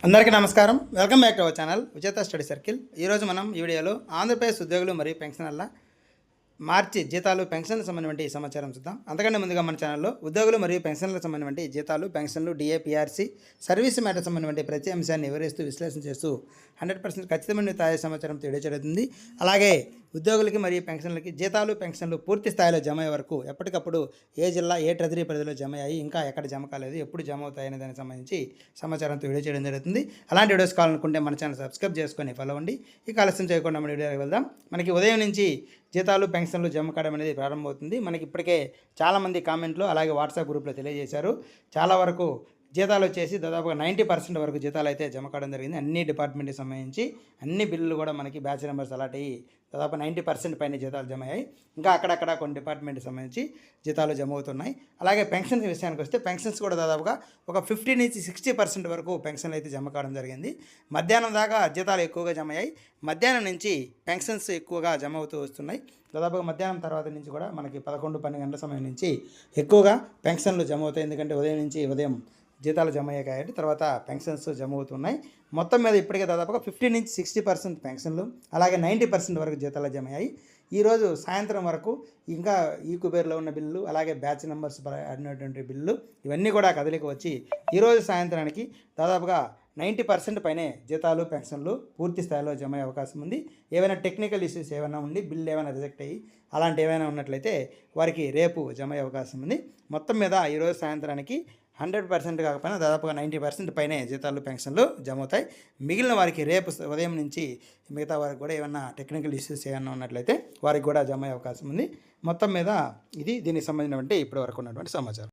అందరికీ నమస్కారం. Welcome back to our channel విజేత స్టడీ సర్కిల్. ఈరోజు మనం ఈ వీడియోలో ఆంధ్రప్రదేశ్ ఉద్యోగులు మరియు పెన్షనర్ల మార్చి జీతాలు పెన్షన్లకు సంబంధించిన సమాచారం చూద్దాం. అంతకంటే ముందుగా మన ఛానల్లో ఉద్యోగులు మరియు పెన్షన్లకు సంబంధించిన జీతాలు, పెన్షన్లు, డిఏ, పిఆర్సీ, సర్వీస్ మ్యాటర్ సంబంధించిన ప్రతి అంశాన్ని వివరిస్తూ విశ్లేషణ చేస్తూ 100% ఖచ్చితమైన తాజా సమాచారం తెలియజేయబడుతుంది. అలాగే ఉద్యోగులకి మరియు పెన్షన్లకి జీతాలు, పెన్షన్లు పూర్తి స్థాయిలో జమ అయ్యే వరకు ఎప్పటికప్పుడు ఏ జిల్లా, ఏ ట్రెజరీ పరిధిలో జమ అయ్యాయి, ఇంకా ఎక్కడ జమ కాలేదు, ఎప్పుడు జమ అవుతాయనే దానికి సంబంధించి సమాచారంతో వీడియో చేయడం జరుగుతుంది. అలాంటి వీడియోస్ కావాలనుకుంటే మన ఛానల్ సబ్స్క్రైబ్ చేసుకొని ఫాలో అవ్వండి. ఇక ఆలస్యం చేయకుండా మన వీడియోకి వెళ్దాం. మనకి ఉదయం నుంచి జీతాలు, పెన్షన్లు జమ కావడం అనేది ప్రారంభమవుతుంది. మనకి ఇప్పటికే చాలామంది కామెంట్లు అలాగే వాట్సాప్ గ్రూప్లో తెలియజేశారు. చాలా వరకు జీతాలు వచ్చేసి దాదాపుగా 90% వరకు జీతాలు అయితే జమ కావడం జరిగింది. అన్ని డిపార్ట్మెంట్కి సంబంధించి అన్ని బిల్లులు కూడా మనకి బ్యాచ్ నెంబర్స్ అలాంటి అయ్యి దాదాపు 90% పైన జీతాలు జమ అయ్యాయి. ఇంకా అక్కడక్కడ కొన్ని డిపార్ట్మెంట్కి సంబంధించి జీతాలు జమ అవుతున్నాయి. అలాగే పెన్షన్స్ విషయానికి వస్తే పెన్షన్స్ కూడా దాదాపుగా ఒక 50 నుంచి 60% వరకు పెన్షన్లు అయితే జమ కావడం జరిగింది. మధ్యాహ్నం దాకా జీతాలు ఎక్కువగా జమ అయ్యాయి. మధ్యాహ్నం నుంచి పెన్షన్స్ ఎక్కువగా జమ అవుతూ వస్తున్నాయి. దాదాపుగా మధ్యాహ్నం తర్వాత నుంచి కూడా మనకి 11-12 గంటల సమయం నుంచి ఎక్కువగా పెన్షన్లు జమ అవుతాయి. ఎందుకంటే ఉదయం జీతాలు జమ అయ్యాయి కాబట్టి తర్వాత పెన్షన్స్ జమ అవుతున్నాయి. మొత్తం మీద ఇప్పటికే దాదాపుగా 50 నుంచి 60% పెన్షన్లు అలాగే 90% వరకు జీతాలు జమ అయ్యాయి. ఈరోజు సాయంత్రం వరకు ఇంకా ఈ కుబేర్లో ఉన్న బిల్లు అలాగే బ్యాచ్ నెంబర్స్ అడినటువంటి బిల్లు ఇవన్నీ కూడా కదలిక వచ్చి ఈరోజు సాయంత్రానికి దాదాపుగా 90% పైనే జీతాలు, పెన్షన్లు పూర్తి స్థాయిలో జమ అయ్యే అవకాశం ఉంది. ఏవైనా టెక్నికల్ ఇష్యూస్ ఏమైనా ఉండి బిల్లు ఏమైనా రిజెక్ట్ అయ్యి అలాంటి ఏమైనా ఉన్నట్లయితే వారికి రేపు జమ అయ్యే అవకాశం ఉంది. మొత్తం మీద ఈరోజు సాయంత్రానికి 100% కాకపోయినా దాదాపుగా 90% పైనే జీతాలు, పెన్షన్లు జమ అవుతాయి. మిగిలిన వారికి రేపు ఉదయం నుంచి మిగతా వారికి కూడా ఏమన్నా టెక్నికల్ ఇష్యూస్ ఏమన్నా ఉన్నట్లయితే వారికి కూడా జమ అయ్యే అవకాశం ఉంది. మొత్తం మీద ఇది దీనికి సంబంధించినటువంటి ఇప్పటి వరకు ఉన్నటువంటి సమాచారం.